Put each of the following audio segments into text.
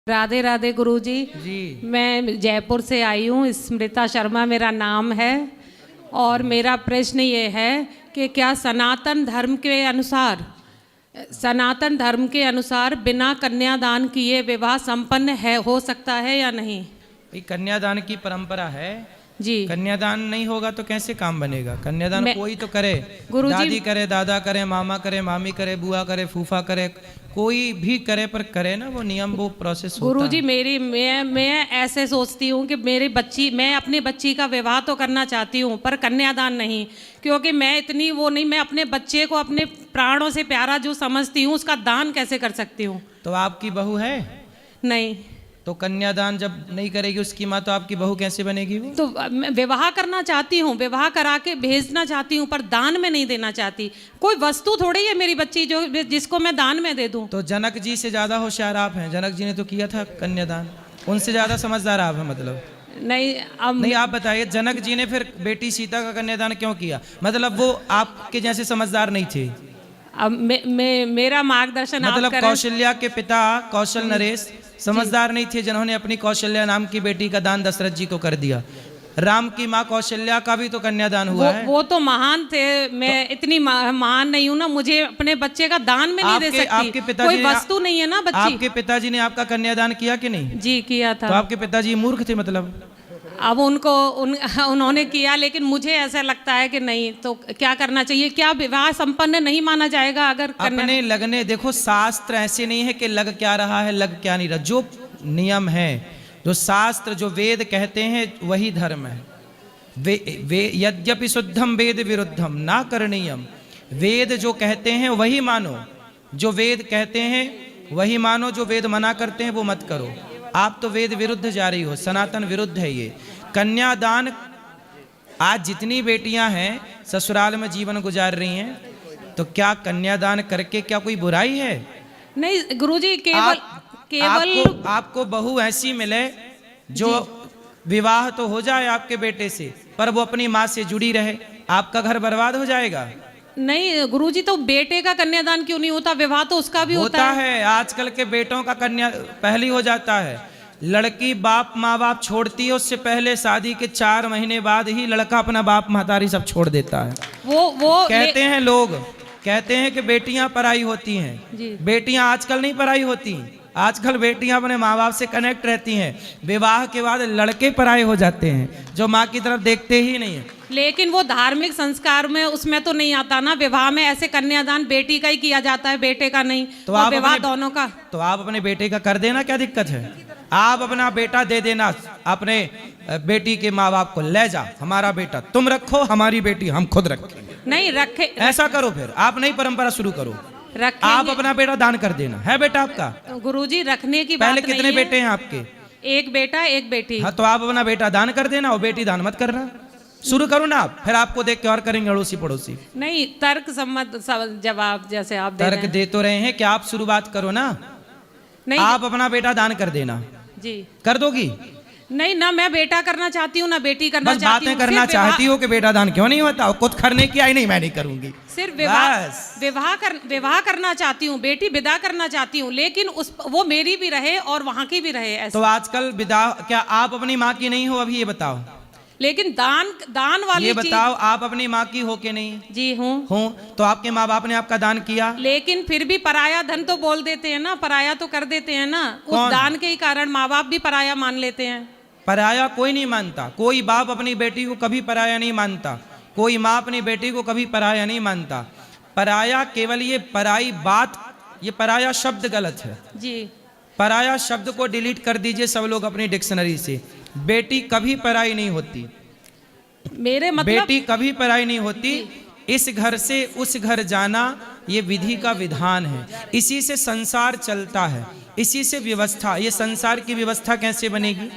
राधे राधे गुरुजी जी। मैं जयपुर से आई हूँ। स्मृता शर्मा मेरा नाम है और मेरा प्रश्न ये है कि क्या सनातन धर्म के अनुसार बिना कन्यादान किए विवाह संपन्न हो सकता है या नहीं? भाई कन्यादान की परंपरा है जी। कन्यादान नहीं होगा तो कैसे काम बनेगा? कन्यादान कोई तो करे, गुरुजी, दादी करे, दादा करे, मामा करे, मामी करे, बुआ करे, फूफा करे, कोई भी करे, पर करे ना वो नियम, वो प्रोसेस होता है। गुरुजी मैं ऐसे सोचती हूँ कि मैं अपनी बच्ची का विवाह तो करना चाहती हूँ पर कन्यादान नहीं, क्योंकि मैं इतनी वो नहीं, मैं अपने बच्चे को अपने प्राणों से प्यारा जो समझती हूँ उसका दान कैसे कर सकती हूँ? तो आपकी बहू है? नहीं। तो कन्यादान जब नहीं करेगी उसकी माँ, तो आपकी बहू कैसे बनेगी वो? तो मैं विवाह करना चाहती हूँ, विवाह करा के भेजना चाहती हूँ, पर दान में नहीं देना चाहती। कोई वस्तु थोड़ी है मेरी बच्ची जिसको मैं दान में दे दूँ। तो जनक जी से ज्यादा होशियार आप हैं। जनक जी ने तो किया था कन्यादान, उनसे ज्यादा समझदार आप हैं मतलब। नहीं, आप बताइए, जनक जी ने फिर बेटी सीता का कन्यादान क्यों किया? मतलब वो आपके जैसे समझदार नहीं थे? अब मेरा मार्गदर्शन मतलब आप करें। कौशल्या के पिता कौशल नरेश समझदार नहीं थे जिन्होंने अपनी कौशल्या नाम की बेटी का दान दशरथ जी को कर दिया। राम की माँ कौशल्या का भी तो कन्यादान हुआ है। वो तो महान थे, मैं इतनी महान नहीं हूँ ना, मुझे अपने बच्चे का दान में नहीं दे सकती। आपके पिताजी कोई वस्तु नहीं है ना बच्ची। आपके पिताजी ने आपका कन्यादान किया कि नहीं? जी किया था। तो आपके पिताजी मूर्ख थे मतलब? अब उन्होंने किया, लेकिन मुझे ऐसा लगता है कि नहीं, तो क्या करना चाहिए? क्या विवाह संपन्न नहीं माना जाएगा अगर अपने लगने? देखो, शास्त्र ऐसे नहीं है कि लग क्या रहा है, लग क्या नहीं रहा। जो नियम है, जो शास्त्र, जो वेद कहते हैं वही धर्म है। यद्यपि शुद्धम वेद विरुद्धम ना करणीयम। वेद जो कहते हैं वही मानो, जो वेद कहते हैं वही मानो, जो वेद मना करते हैं वो मत करो। आप तो वेद विरुद्ध जा रही हो, सनातन विरुद्ध है ये। कन्यादान, आज जितनी बेटियां हैं ससुराल में जीवन गुजार रही हैं, तो क्या कन्यादान करके क्या कोई बुराई है? नहीं गुरुजी, आपको बहू ऐसी मिले जो विवाह तो हो जाए आपके बेटे से, पर वो अपनी माँ से जुड़ी रहे, आपका घर बर्बाद हो जाएगा। नहीं गुरुजी, तो बेटे का कन्यादान क्यों नहीं होता? विवाह तो उसका भी होता है। आजकल के बेटों का कन्या पहले हो जाता है। लड़की बाप माँ बाप छोड़ती है, उससे पहले शादी के 4 महीने बाद ही लड़का अपना बाप महतारी सब छोड़ देता है। वो कहते हैं, लोग कहते हैं कि बेटियां पराई होती हैं। बेटियां आजकल नहीं पराई होती, आजकल बेटियां अपने माँ बाप से कनेक्ट रहती हैं। विवाह के बाद लड़के पराये हो जाते हैं, जो माँ की तरफ देखते ही नहीं है। लेकिन वो धार्मिक संस्कार में उसमें तो नहीं आता ना। विवाह में ऐसे कन्यादान बेटी का ही किया जाता है, बेटे का नहीं। तो आप विवाह दोनों का। तो आप अपने बेटे का कर देना, क्या दिक्कत है? आप अपना बेटा दे देना अपने बेटी के माँ बाप को, ले जा हमारा बेटा तुम रखो, हमारी बेटी हम खुद रखेंगे। नहीं रखे, ऐसा करो, फिर आप नई परंपरा शुरू करो। आप अपना बेटा दान कर देना। है बेटा आपका? गुरुजी रखने की पहले बात कितने बेटे हैं आपके? एक बेटा एक बेटी। हाँ, तो आप अपना बेटा दान कर देना और बेटी दान मत करना। शुरू करो ना आप, फिर आपको देख के और करेंगे अड़ोसी पड़ोसी। नहीं, तर्क सम्मत जवाब जैसे आप तर्क दे तो रहे हैं कि आप शुरुआत करो ना। नहीं, आप अपना बेटा दान कर देना। जी कर दोगी? नहीं ना, मैं बेटा करना चाहती हूँ ना बेटी करना चाहती हूँ। बातें करना चाहती हो कि बेटा दान क्यों नहीं होता? कुछ करने की आई नहीं, मैं नहीं करूंगी। सिर्फ विवाह करना चाहती हूँ, बेटी विदा करना चाहती हूँ, लेकिन वो मेरी भी रहे और वहाँ की भी रहे ऐसे। तो आजकल विदा, क्या आप अपनी माँ की नहीं हो? अभी ये बताओ। लेकिन दान वाली ये बताओ, आप अपनी माँ की हो के नहीं? जी हूँ। तो आपके माँ बाप ने आपका दान किया, लेकिन फिर भी पराया धन तो बोल देते हैं ना, पराया तो कर देते हैं ना। उस दान के ही कारण माँ बाप भी पराया मान लेते हैं। पराया कोई नहीं मानता। कोई बाप अपनी बेटी को कभी पराया नहीं मानता, कोई माँ अपनी बेटी को कभी पराया नहीं मानता। पराया केवल ये पराई बात, ये पराया शब्द गलत है जी। पराया शब्द को डिलीट कर दीजिए सब लोग अपनी डिक्शनरी से। बेटी कभी पराई नहीं होती, मेरे मतलब बेटी कभी पराई नहीं होती। इस घर से उस घर जाना ये विधि का विधान है, इसी से संसार चलता है, इसी से व्यवस्था। ये संसार की व्यवस्था कैसे बनेगी?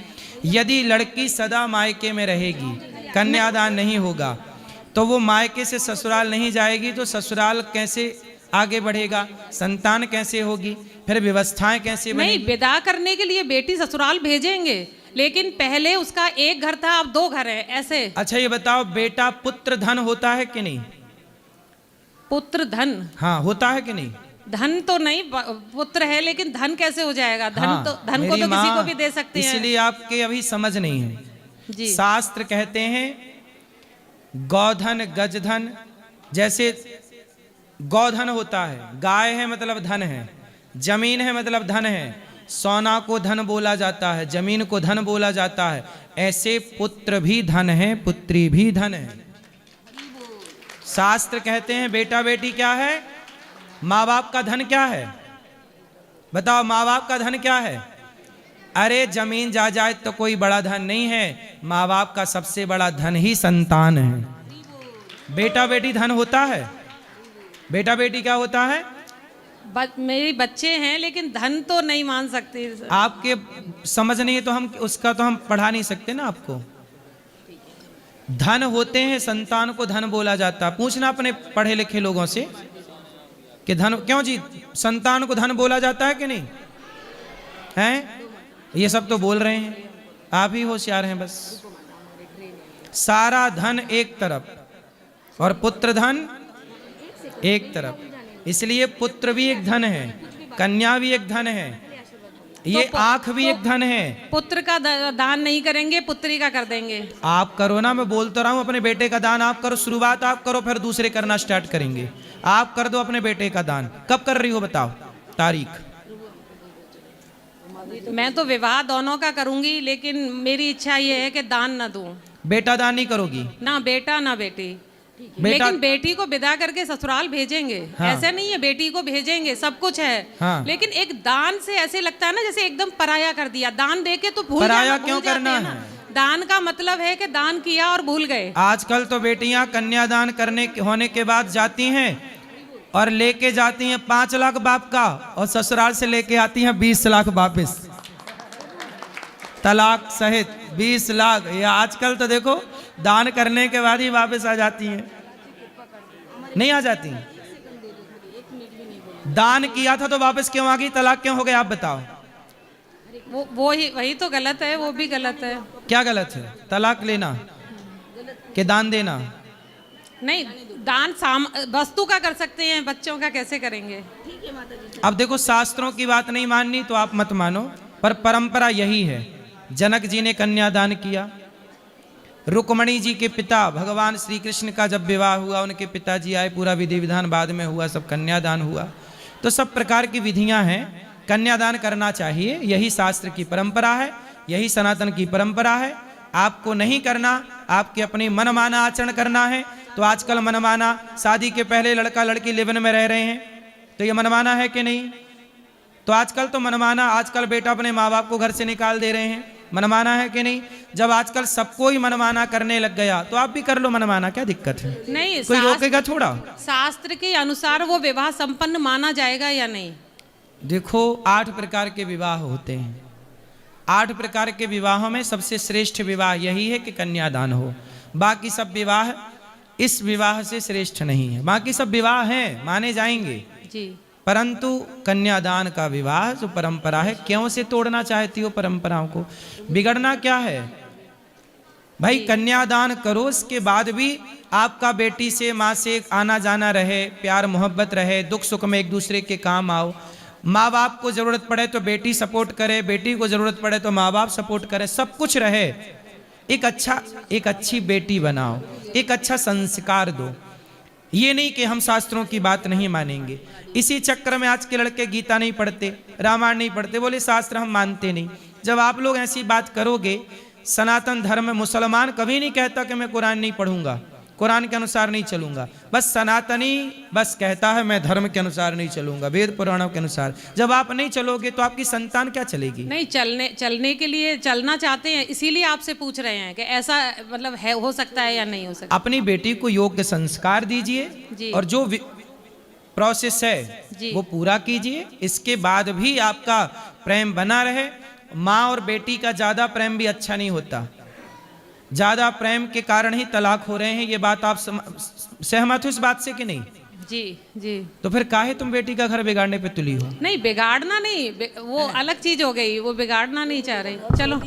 यदि लड़की सदा मायके में रहेगी, कन्यादान नहीं होगा, तो वो मायके से ससुराल नहीं जाएगी, तो ससुराल कैसे आगे बढ़ेगा? संतान कैसे होगी? फिर व्यवस्थाएं कैसे बनेगी? नहीं, विदा करने के लिए बेटी ससुराल भेजेंगे, लेकिन पहले उसका एक घर था, अब 2 घर है ऐसे। अच्छा ये बताओ, बेटा पुत्र धन होता है कि नहीं? पुत्र धन? हाँ, होता है कि नहीं? धन तो नहीं, पुत्र है, लेकिन धन कैसे हो जाएगा? धन हाँ, तो धन को मेरी तो किसी माँ, को भी दे सकते हैं। इसलिए आपके अभी समझ नहीं है। जी शास्त्र कहते हैं गौधन गजधन, जैसे गौधन होता है, गाय है मतलब धन है, जमीन है मतलब धन है, सोना को धन बोला जाता है, जमीन को धन बोला जाता है, ऐसे पुत्र भी धन है, पुत्री भी धन है। शास्त्र कहते हैं बेटा बेटी क्या है? माँ बाप का धन क्या है? बताओ, माँ बाप का धन क्या है? अरे जमीन जायदाद तो कोई बड़ा धन नहीं है, माँ बाप का सबसे बड़ा धन ही संतान है। बेटा बेटी धन होता है, बेटा बेटी क्या होता है? मेरे बच्चे हैं, लेकिन धन तो नहीं मान सकते। आपके समझ नहीं है तो हम उसका तो हम पढ़ा नहीं सकते ना आपको। धन होते हैं, संतान को धन बोला जाता है। पूछना अपने पढ़े लिखे लोगों से कि धन क्यों जी संतान को धन बोला जाता है कि नहीं? हैं? ये सब तो बोल रहे हैं, आप ही होशियार हैं बस। सारा धन एक तरफ और पुत्र धन एक तरफ, इसलिए पुत्र भी एक धन है, कन्या भी एक धन है, ये आंख भी एक धन है। पुत्र का दान नहीं करेंगे, पुत्री का कर देंगे। आप करो ना, मैं बोल तो रहा हूं अपने बेटे का दान आप करो, शुरुआत आप करो, फिर दूसरे करना स्टार्ट करेंगे। आप कर दो अपने बेटे का दान। कब कर रही हो बताओ तारीख? मैं तो विवाह दोनों का करूंगी, लेकिन मेरी इच्छा ये है कि दान ना दूं। बेटा दान नहीं करोगी? ना बेटा ना बेटी, बेटा, लेकिन बेटी को विदा करके ससुराल भेजेंगे। हाँ। ऐसा नहीं है, बेटी को भेजेंगे, सब कुछ है। हाँ। लेकिन एक दान से ऐसे लगता है ना जैसे एकदम पराया कर दिया। दान देके तो भूल पराया भूल क्यों जाते करना हैं ना। है? दान का मतलब है कि दान किया और भूल गए। आजकल तो बेटियां कन्यादान करने होने के बाद जाती हैं और लेके जाती हैं 5 लाख बाप का, और ससुराल से लेके आती हैं 20 लाख वापिस, तलाक सहित 20 लाख। ये आजकल तो देखो दान करने के बाद ही वापस आ जाती हैं, नहीं आ जाती। दान किया था तो वापस क्यों आ गई? तलाक क्यों हो गया? आप बताओ। वही तो गलत है, वो भी गलत है। क्या गलत है? तलाक लेना कि दान देना? नहीं, दान वस्तु का कर सकते हैं, बच्चों का कैसे करेंगे? अब देखो शास्त्रों की बात नहीं माननी तो आप मत मानो, पर परंपरा यही है। जनक जी ने कन्यादान किया, रुक्मणी जी के पिता भगवान श्री कृष्ण का जब विवाह हुआ, उनके पिताजी आए, पूरा विधि विधान बाद में हुआ, सब कन्यादान हुआ। तो सब प्रकार की विधियां हैं, कन्यादान करना चाहिए, यही शास्त्र की परंपरा है, यही सनातन की परंपरा है। आपको नहीं करना, आपके अपने मनमाना आचरण करना है तो आजकल मनमाना, शादी के पहले लड़का लड़की लिव इन में रह रहे हैं, तो ये मनमाना है कि नहीं? तो आजकल तो मनमाना, आजकल बेटा अपने माँ बाप को घर से निकाल दे रहे हैं, मनमाना है कि नहीं? जब आजकल सबको ही मनमाना करने लग गया तो आप भी कर लो मनमाना, क्या दिक्कत है? नहीं, कोई रोकेगा थोड़ा? शास्त्र के अनुसार वो विवाह संपन्न माना जाएगा या नहीं? देखो 8 प्रकार के विवाह होते हैं, 8 प्रकार के विवाहों में सबसे श्रेष्ठ विवाह यही है कि कन्यादान हो। बाकी सब विवाह इस विवाह से श्रेष्ठ नहीं है। बाकी सब विवाह हैं, माने जाएंगे जी, परंतु कन्यादान का विवाह जो परंपरा है, क्यों से तोड़ना चाहती हो परंपराओं को? बिगड़ना क्या है भाई? कन्यादान करो, इसके बाद भी आपका बेटी से, माँ से आना जाना रहे, प्यार मोहब्बत रहे, दुख सुख में एक दूसरे के काम आओ। माँ बाप को जरूरत पड़े तो बेटी सपोर्ट करे, बेटी को जरूरत पड़े तो माँ बाप सपोर्ट करे, सब कुछ रहे। एक अच्छी बेटी बनाओ, एक अच्छा संस्कार दो। ये नहीं कि हम शास्त्रों की बात नहीं मानेंगे। इसी चक्कर में आज के लड़के गीता नहीं पढ़ते, रामायण नहीं पढ़ते, बोले शास्त्र हम मानते नहीं। जब आप लोग ऐसी बात करोगे, सनातन धर्म में मुसलमान कभी नहीं कहता कि मैं कुरान नहीं पढ़ूंगा, कुरान के अनुसार नहीं चलूंगा। बस सनातनी बस कहता है मैं धर्म के अनुसार नहीं चलूंगा, वेद पुराणों के अनुसार। जब आप नहीं चलोगे तो आपकी संतान क्या चलेगी? नहीं, चलने के लिए चलना चाहते हैं, इसीलिए आपसे पूछ रहे हैं कि ऐसा मतलब है, हो सकता है या नहीं हो सकता। अपनी बेटी को योग्य संस्कार दीजिए और जो प्रोसेस है वो पूरा कीजिए। इसके बाद भी आपका प्रेम बना रहे। माँ और बेटी का ज्यादा प्रेम भी अच्छा नहीं होता, ज्यादा प्रेम के कारण ही तलाक हो रहे हैं। ये बात आप सहमत हो इस बात से कि नहीं? जी जी। तो फिर काहे तुम बेटी का घर बिगाड़ने पे तुली हो? नहीं बिगाड़ना नहीं, वो अलग चीज हो गई, वो बिगाड़ना नहीं चाह रही। चलो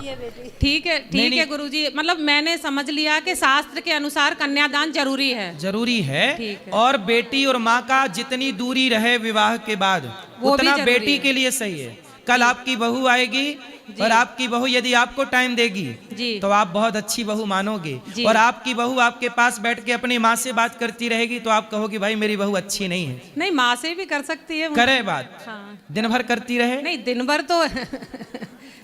ठीक है, ठीक है गुरुजी, मतलब मैंने समझ लिया कि शास्त्र के अनुसार कन्यादान जरूरी है। जरूरी है, ठीक है। और बेटी और माँ का जितनी दूरी रहे विवाह के बाद वो भी उतना जरूरी बेटी है। के लिए सही है। कल आपकी बहू आएगी और आपकी बहू यदि आपको टाइम देगी जी तो आप बहुत अच्छी बहू मानोगे, जी। और आपकी बहू आपके पास बैठ के अपनी माँ से बात करती रहेगी तो आप कहोगे भाई मेरी बहू अच्छी नहीं है। नहीं, माँ से भी कर सकती है। करे बात, हाँ। दिन भर करती रहे? नहीं, दिन भर तो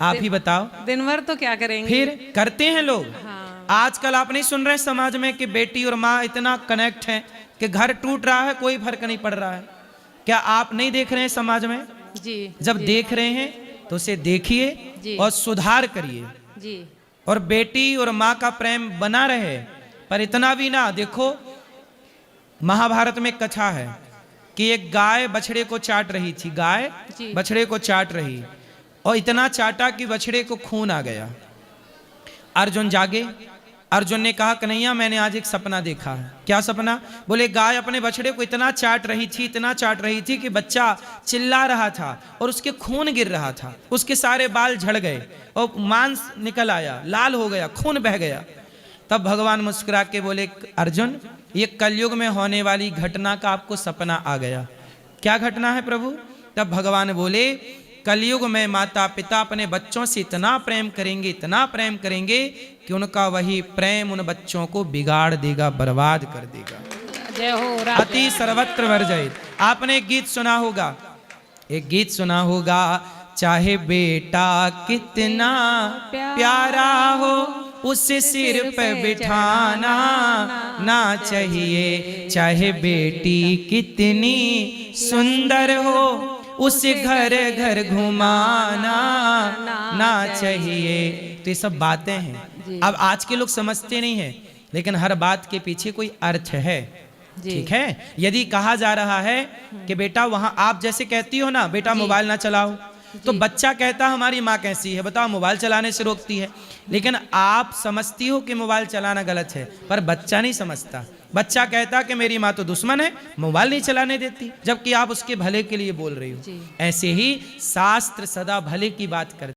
आप ही बताओ, दिन भर तो क्या करेंगे? फिर करते हैं लोग। हाँ। आजकल आप नहीं सुन रहे समाज में कि बेटी और माँ इतना कनेक्ट है कि घर टूट रहा है, कोई फर्क नहीं पड़ रहा है। क्या आप नहीं देख रहे हैं समाज में? जी। जब जी, देख रहे हैं तो उसे देखिए जी। और सुधार करिए, जी और बेटी और माँ का प्रेम बना रहे। पर इतना भी ना, देखो महाभारत में कथा है कि एक गाय बछड़े को चाट रही थी, गाय जी। बछड़े को चाट रही, और इतना चाटा कि बछड़े को खून आ गया। अर्जुन जागे, अर्जुन ने कहा कन्हैया मैंने आज एक सपना देखा है। क्या सपना? बोले गाय अपने बछड़े को इतना चाट रही थी, इतना चाट रही थी कि बच्चा चिल्ला रहा था और उसके खून गिर रहा था, उसके सारे बाल झड़ गए और मांस निकल आया, लाल हो गया, खून बह गया। तब भगवान मुस्कुरा के बोले अर्जुन ये कलयुग में होने वाली घटना का आपको सपना आ गया। क्या घटना है प्रभु? तब भगवान बोले कलयुग में माता पिता अपने बच्चों से इतना प्रेम करेंगे, इतना प्रेम करेंगे कि उनका वही प्रेम उन बच्चों को बिगाड़ देगा, बर्बाद कर देगा। जय हो अति सर्वत्र वर्जित। आपने एक गीत सुना होगा, एक गीत सुना होगा, चाहे बेटा कितना प्यारा हो उसे सिर पे बिठाना ना चाहिए, चाहे बेटी कितनी सुंदर हो उसे घर घर घुमाना ना चाहिए। तो ये सब बातें हैं, अब आज के लोग समझते नहीं हैं, लेकिन हर बात के पीछे कोई अर्थ है। ठीक है, यदि कहा जा रहा है कि बेटा वहां आप जैसे कहती हो ना बेटा मोबाइल ना चलाओ, तो बच्चा कहता हमारी माँ कैसी है बताओ, मोबाइल चलाने से रोकती है। लेकिन आप समझती हो कि मोबाइल चलाना गलत है, पर बच्चा नहीं समझता। बच्चा कहता कि मेरी माँ तो दुश्मन है, मोबाइल नहीं चलाने देती, जबकि आप उसके भले के लिए बोल रही हो। ऐसे ही शास्त्र सदा भले की बात करते